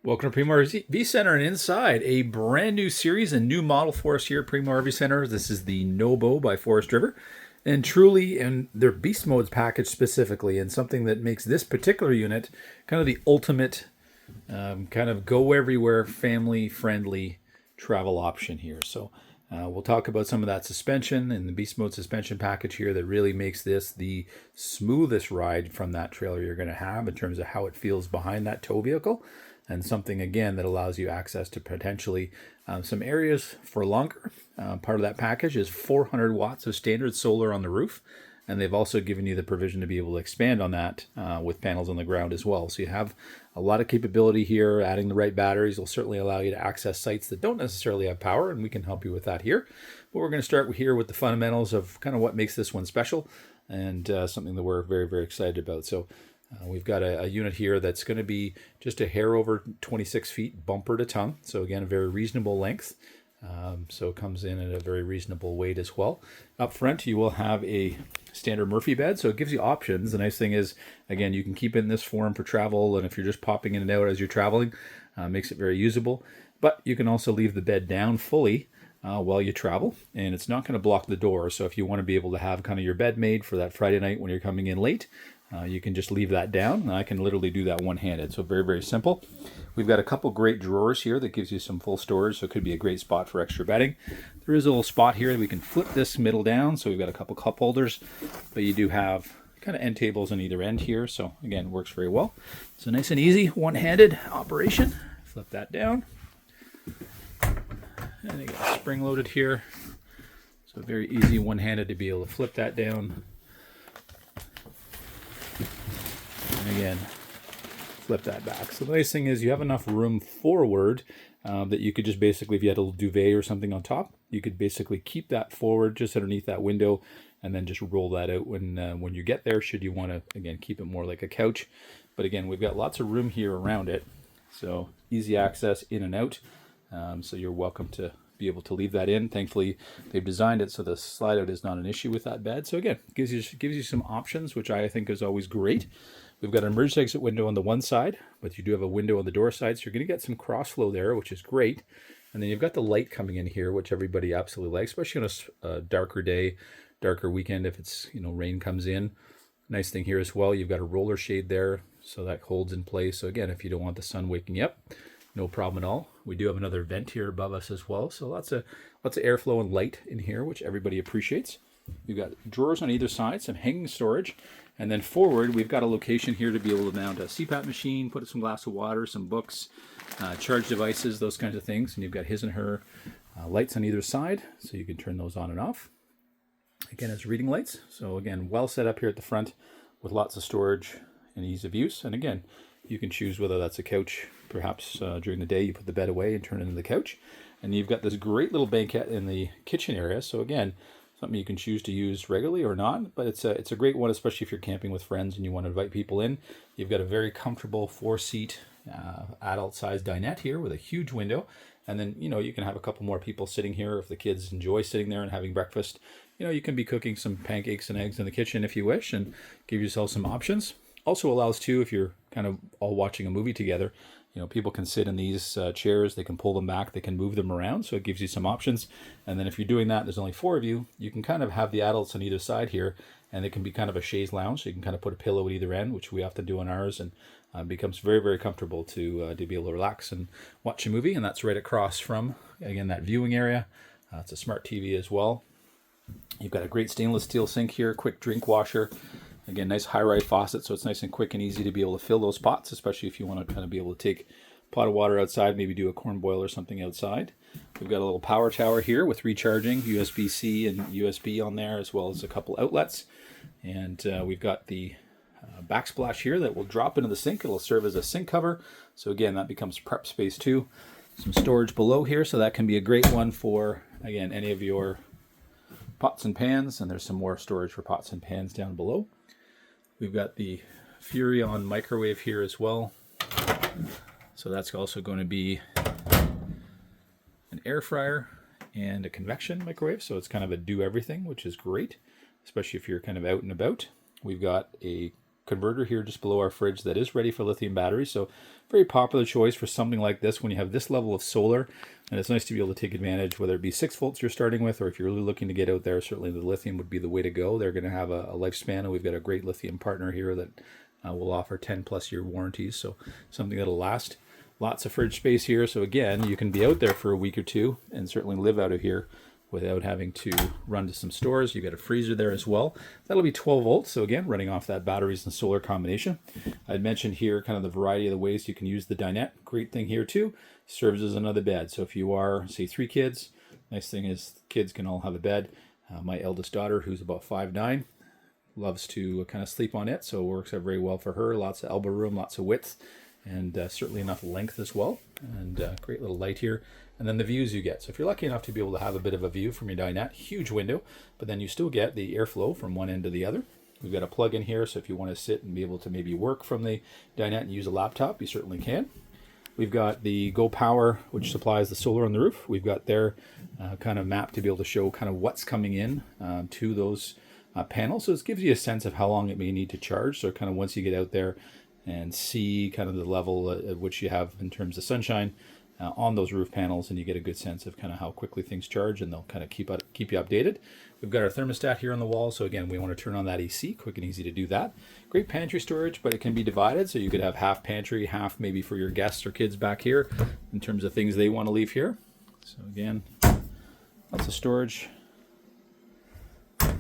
Welcome to Primo RV Centre, and inside a brand new series and new model for us here at Primo RV Centre. This is the Nobo by Forest River, and truly, and their Beast Modes package specifically, and something that makes this particular unit kind of the ultimate kind of go everywhere, family friendly travel option here. So we'll talk about some of that suspension and the Beast Mode suspension package here that really makes this the smoothest ride from that trailer you're going to have in terms of how it feels behind that tow vehicle. And something, again, that allows you access to potentially some areas for longer. Part of that package is 400 watts of standard solar on the roof. And they've also given you the provision to be able to expand on that with panels on the ground as well. So you have a lot of capability here. Adding the right batteries will certainly allow you to access sites that don't necessarily have power, and we can help you with that here. But we're going to start here with the fundamentals of kind of what makes this one special, and something that we're very, very excited about. So we've got a unit here that's going to be just a hair over 26 feet, bumper to tongue. So again, a very reasonable length. So it comes in at a very reasonable weight as well. Up front, you will have a standard Murphy bed, so it gives you options. The nice thing is, again, you can keep it in this form for travel, and if you're just popping in and out as you're traveling, makes it very usable. But you can also leave the bed down fully while you travel, and it's not going to block the door. So if you want to be able to have kind of your bed made for that Friday night when you're coming in late, you can just leave that down, and I can literally do that one-handed. So very, very simple. We've got a couple great drawers here that gives you some full storage, so it could be a great spot for extra bedding. There is a little spot here that we can flip this middle down, so we've got a couple cup holders, but you do have kind of end tables on either end here, so again, works very well. So nice and easy, one-handed operation. Flip that down. And you got spring loaded here, so very easy one-handed to be able to flip that down. And again, flip that back. So the nice thing is you have enough room forward that you could just basically, if you had a little duvet or something on top, you could basically keep that forward just underneath that window and then just roll that out when you get there, should you want to, again, keep it more like a couch. But again, we've got lots of room here around it, so easy access in and out. So you're welcome to be able to leave that in. Thankfully, they've designed it so the slide out is not an issue with that bed. So again, gives you some options, which I think is always great. We've got an emergency exit window on the one side, but you do have a window on the door side, so you're going to get some cross flow there, which is great. And then you've got the light coming in here, which everybody absolutely likes, especially on a darker day, darker weekend if it's, rain comes in. Nice thing here as well, you've got a roller shade there, so that holds in place. So again, if you don't want the sun waking you up, no problem at all. We do have another vent here above us as well, so lots of airflow and light in here, which everybody appreciates. We've got drawers on either side, some hanging storage, and then forward we've got a location here to be able to mount a CPAP machine, put some glass of water, some books, charge devices, those kinds of things. And you've got his and her lights on either side, so you can turn those on and off. Again, it's reading lights, so again, well set up here at the front with lots of storage and ease of use. And again, you can choose whether that's a couch. Perhaps during the day you put the bed away and turn it into the couch. And you've got this great little banquette in the kitchen area. So again, something you can choose to use regularly or not, but it's a great one, especially if you're camping with friends and you want to invite people in. You've got a very comfortable 4-seat adult-sized dinette here with a huge window. And then, you can have a couple more people sitting here if the kids enjoy sitting there and having breakfast. You can be cooking some pancakes and eggs in the kitchen if you wish, and give yourself some options. Also allows too, if you're kind of all watching a movie together, people can sit in these chairs, they can pull them back, they can move them around, so it gives you some options. And then if you're doing that, there's only 4 of you, you can kind of have the adults on either side here, and it can be kind of a chaise lounge, so you can kind of put a pillow at either end, which we often do on ours, and becomes very, very comfortable to be able to relax and watch a movie. And that's right across from, again, that viewing area. It's a smart TV as well. You've got a great stainless steel sink here, quick drink washer. Again, nice high-rise faucet, so it's nice and quick and easy to be able to fill those pots, especially if you want to kind of be able to take a pot of water outside, maybe do a corn boil or something outside. We've got a little power tower here with recharging, USB-C and USB on there, as well as a couple outlets. And we've got the backsplash here that will drop into the sink. It'll serve as a sink cover. So again, that becomes prep space too. Some storage below here, so that can be a great one for, again, any of your pots and pans. And there's some more storage for pots and pans down below. We've got the Furrion microwave here as well. So that's also going to be an air fryer and a convection microwave. So it's kind of a do everything, which is great, especially if you're kind of out and about. We've got a converter here just below our fridge that is ready for lithium batteries. So very popular choice for something like this when you have this level of solar. And it's nice to be able to take advantage, whether it be 6 volts you're starting with, or if you're really looking to get out there, certainly the lithium would be the way to go. They're going to have a lifespan, and we've got a great lithium partner here that will offer 10+ year warranties. So something that'll last. Lots of fridge space here. So again, you can be out there for a week or two and certainly live out of here without having to run to some stores. You've got a freezer there as well. That'll be 12 volts. So again, running off that batteries and solar combination. I'd mentioned here kind of the variety of the ways you can use the dinette. Great thing here too, serves as another bed. So if you are, say, 3 kids, nice thing is kids can all have a bed. My eldest daughter, who's about 5'9", loves to kind of sleep on it. So it works out very well for her. Lots of elbow room, lots of width, and certainly enough length as well. And great little light here. And then the views you get. So if you're lucky enough to be able to have a bit of a view from your dinette, huge window, but then you still get the airflow from one end to the other. We've got a plug in here, so if you want to sit and be able to maybe work from the dinette and use a laptop, you certainly can. We've got the Go Power, which supplies the solar on the roof. We've got their kind of map to be able to show kind of what's coming in to those panels. So it gives you a sense of how long it may need to charge. So kind of once you get out there and see kind of the level at which you have in terms of sunshine on those roof panels, and you get a good sense of kind of how quickly things charge, and they'll kind of keep you updated. We've got our thermostat here on the wall, so again, we want to turn on that AC, quick and easy to do that. Great pantry storage, but it can be divided, so you could have half pantry, half maybe for your guests or kids back here in terms of things they want to leave here. So again, lots of storage.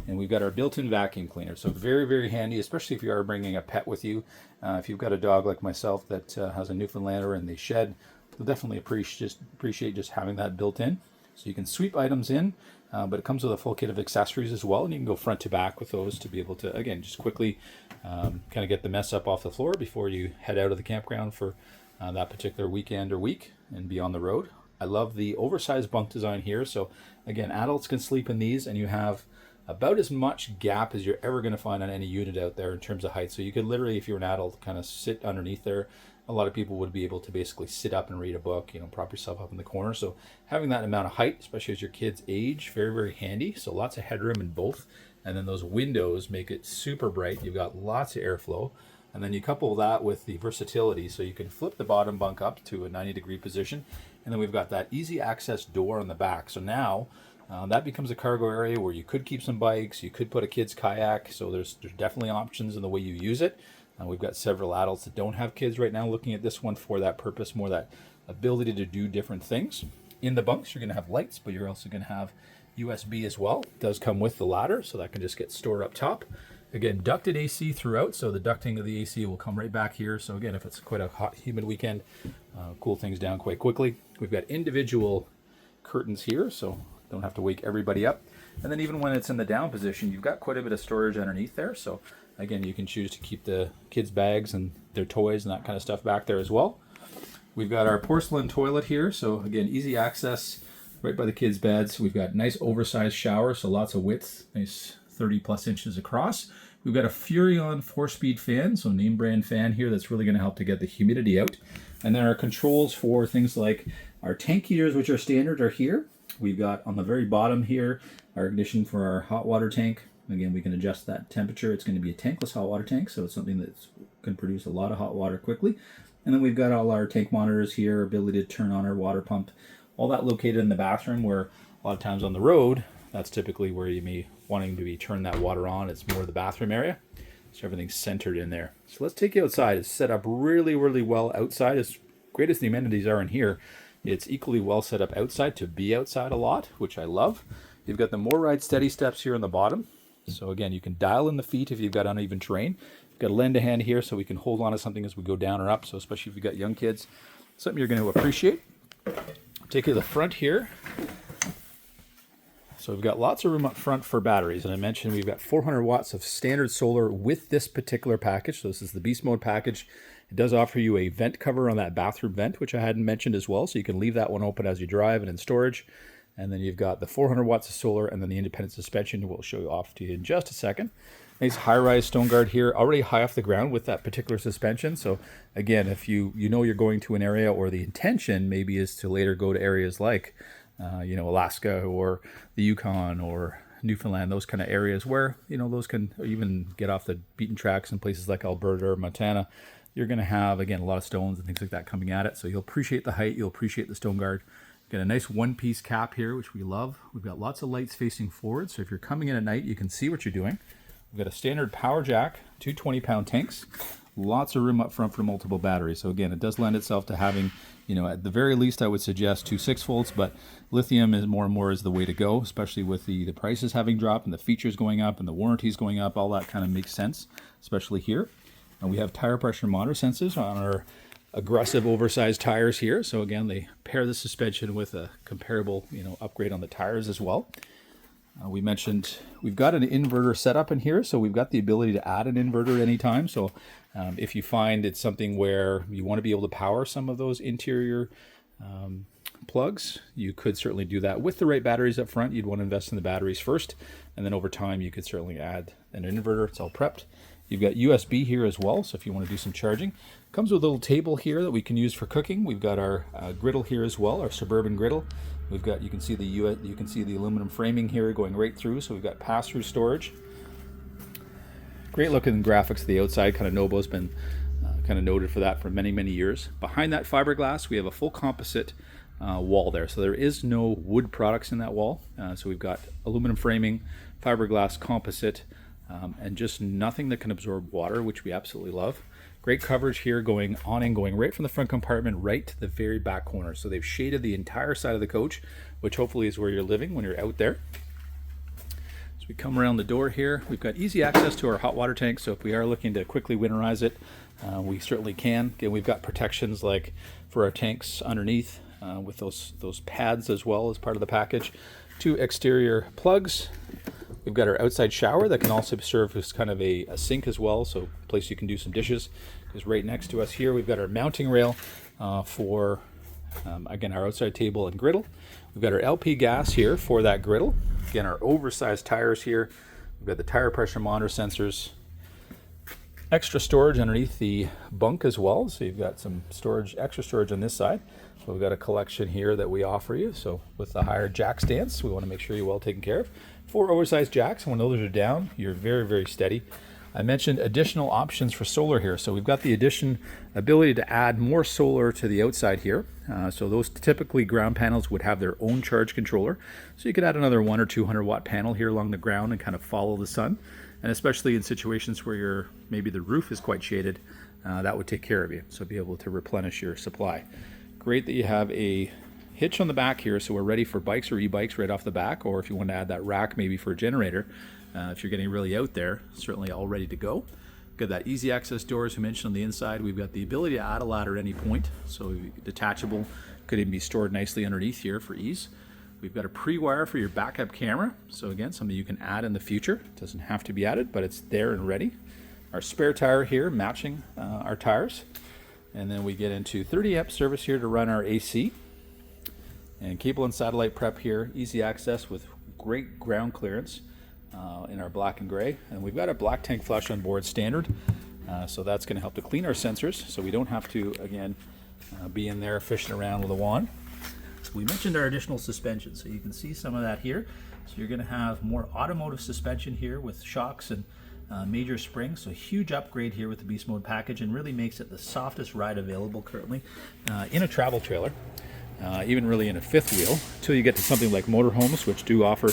And we've got our built-in vacuum cleaner, so very, very handy, especially if you are bringing a pet with you. If you've got a dog like myself that has a Newfoundlander and they shed, you'll definitely appreciate just having that built in. So you can sweep items in, but it comes with a full kit of accessories as well, and you can go front to back with those to be able to, again, just quickly kind of get the mess up off the floor before you head out of the campground for that particular weekend or week and be on the road. I love the oversized bunk design here. So again, adults can sleep in these, and you have about as much gap as you're ever going to find on any unit out there in terms of height. So you could literally, if you're an adult, kind of sit underneath there. A lot of people would be able to basically sit up and read a book, prop yourself up in the corner. So having that amount of height, especially as your kids age, very, very handy. So lots of headroom in both. And then those windows make it super bright. You've got lots of airflow. And then you couple that with the versatility. So you can flip the bottom bunk up to a 90-degree position. And then we've got that easy access door on the back. So now that becomes a cargo area where you could keep some bikes, you could put a kid's kayak. So there's definitely options in the way you use it. We've got several adults that don't have kids right now looking at this one for that purpose, more that ability to do different things. In the bunks, you're going to have lights, but you're also going to have USB as well. It does come with the ladder, so that can just get stored up top. Again, ducted AC throughout, so the ducting of the AC will come right back here. So again, if it's quite a hot, humid weekend, cool things down quite quickly. We've got individual curtains here, so don't have to wake everybody up. And then even when it's in the down position, you've got quite a bit of storage underneath there. So again, you can choose to keep the kids' bags and their toys and that kind of stuff back there as well. We've got our porcelain toilet here. So again, easy access right by the kids' beds. We've got nice oversized shower, so lots of width, nice 30+ inches across. We've got a Furrion 4-speed fan, so name brand fan here that's really going to help to get the humidity out. And then our controls for things like our tank heaters, which are standard, are here. We've got on the very bottom here our ignition for our hot water tank. Again, we can adjust that temperature. It's going to be a tankless hot water tank, so it's something that can produce a lot of hot water quickly. And then we've got all our tank monitors here, ability to turn on our water pump, all that located in the bathroom, where a lot of times on the road, that's typically where you may wanting to be turn that water on. It's more the bathroom area. So everything's centered in there. So let's take you outside. It's set up really, really well outside. As great as the amenities are in here, it's equally well set up outside to be outside a lot, which I love. You've got the More Ride Steady steps here on the bottom. So again, you can dial in the feet if you've got uneven terrain. You've got a lend a hand here so we can hold on to something as we go down or up. So especially if you've got young kids, something you're going to appreciate. Take you to the front here. So we've got lots of room up front for batteries. And I mentioned we've got 400 watts of standard solar with this particular package. So this is the Beast Mode package. It does offer you a vent cover on that bathroom vent, which I hadn't mentioned as well. So you can leave that one open as you drive and in storage. And then you've got the 400 watts of solar and then the independent suspension. We'll show you off to you in just a second. Nice high-rise stone guard here, already high off the ground with that particular suspension. So again, if you know you're going to an area, or the intention maybe is to later go to areas like Alaska or the Yukon or Newfoundland, those kind of areas where, you know, those can even get off the beaten tracks in places like Alberta or Montana, you're going to have, again, a lot of stones and things like that coming at it. So you'll appreciate the height, you'll appreciate the stone guard. Got a nice one-piece cap here, which we love. We've got lots of lights facing forward, so if you're coming in at night, you can see what you're doing. We've got a standard power jack, two 20-pound tanks, lots of room up front for multiple batteries. So again, it does lend itself to having, you know, at the very least, I would suggest two 6-volts, but lithium is more and more is the way to go, especially with the prices having dropped and the features going up and the warranties going up. All that kind of makes sense, especially here. And we have tire pressure monitor sensors on our aggressive oversized tires here. So again, they pair the suspension with a comparable, you know, upgrade on the tires as well. We mentioned we've got an inverter setup in here, so we've got the ability to add an inverter anytime. So if you find it's something where you want to be able to power some of those interior plugs, you could certainly do that with the right batteries up front. You'd want to invest in the batteries first, and then over time you could certainly add an inverter. It's all prepped. You've got USB here as well, so if you want to do some charging. Comes with a little table here that we can use for cooking. We've got our griddle here as well, our Suburban griddle. We've got, you can see the aluminum framing here going right through, so we've got pass-through storage. Great looking graphics to the outside. Kind of Nobo's been kind of noted for that for many, many years. Behind that fiberglass, we have a full composite wall there, so there is no wood products in that wall. So we've got aluminum framing, fiberglass, composite, and just nothing that can absorb water, which we absolutely love. Great coverage here going on and going right from the front compartment right to the very back corner. So they've shaded the entire side of the coach, which hopefully is where you're living when you're out there. So we come around the door here. We've got easy access to our hot water tank, so if we are looking to quickly winterize it, we certainly can. Again, we've got protections like for our tanks underneath with those pads as well as part of the package. Two exterior plugs. We've got our outside shower that can also serve as kind of a sink as well, so a place you can do some dishes. Because right next to us here, we've got our mounting rail for, again, our outside table and griddle. We've got our LP gas here for that griddle. Again, our oversized tires here. We've got the tire pressure monitor sensors. Extra storage underneath the bunk as well, so you've got some storage, extra storage on this side. So we've got a collection here that we offer you. So with the higher jack stance, we want to make sure you're well taken care of. 4 oversized jacks, and when those are down, you're very, very steady. I mentioned additional options for solar here. So we've got the ability to add more solar to the outside here. So those typically ground panels would have their own charge controller. So you could add another 100 or 200 watt panel here along the ground and kind of follow the sun. And especially in situations where maybe the roof is quite shaded, that would take care of you. So be able to replenish your supply. Great that you have a hitch on the back here, so we're ready for bikes or e-bikes right off the back, or if you want to add that rack maybe for a generator, if you're getting really out there, certainly all ready to go. Got that easy access door, as we mentioned on the inside. We've got the ability to add a ladder at any point, so detachable, could even be stored nicely underneath here for ease. We've got a pre-wire for your backup camera, so again, something you can add in the future. It doesn't have to be added, but it's there and ready. Our spare tire here matching our tires. And then we get into 30 amp service here to run our AC. And cable and satellite prep here, easy access with great ground clearance in our black and gray. And we've got a black tank flush on board standard. So that's going to help to clean our sensors so we don't have to, again, be in there fishing around with a wand. So we mentioned our additional suspension, so you can see some of that here. So you're going to have more automotive suspension here with shocks and major springs, so huge upgrade here with the Beast Mode package, and really makes it the softest ride available currently in a travel trailer, even really in a fifth wheel, until you get to something like motorhomes, which do offer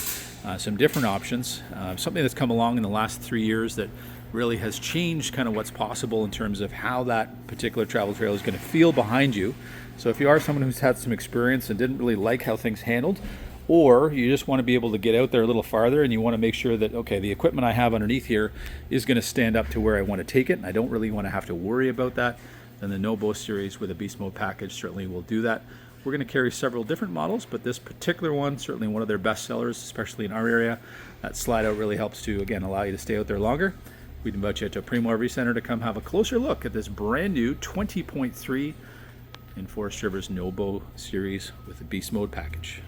some different options. Something that's come along in the last 3 years that really has changed kind of what's possible in terms of how that particular travel trailer is going to feel behind you. So if you are someone who's had some experience and didn't really like how things handled, or you just want to be able to get out there a little farther and you want to make sure that, okay, the equipment I have underneath here is going to stand up to where I want to take it, and I don't really want to have to worry about that, then the Nobo series with a Beast Mode package certainly will do that. We're going to carry several different models, but this particular one, certainly one of their best sellers, especially in our area. That slide out really helps to, again, allow you to stay out there longer. We'd invite you to Primo RV Centre to come have a closer look at this brand new 20.3 in Forest River's Nobo series with the Beast Mode package.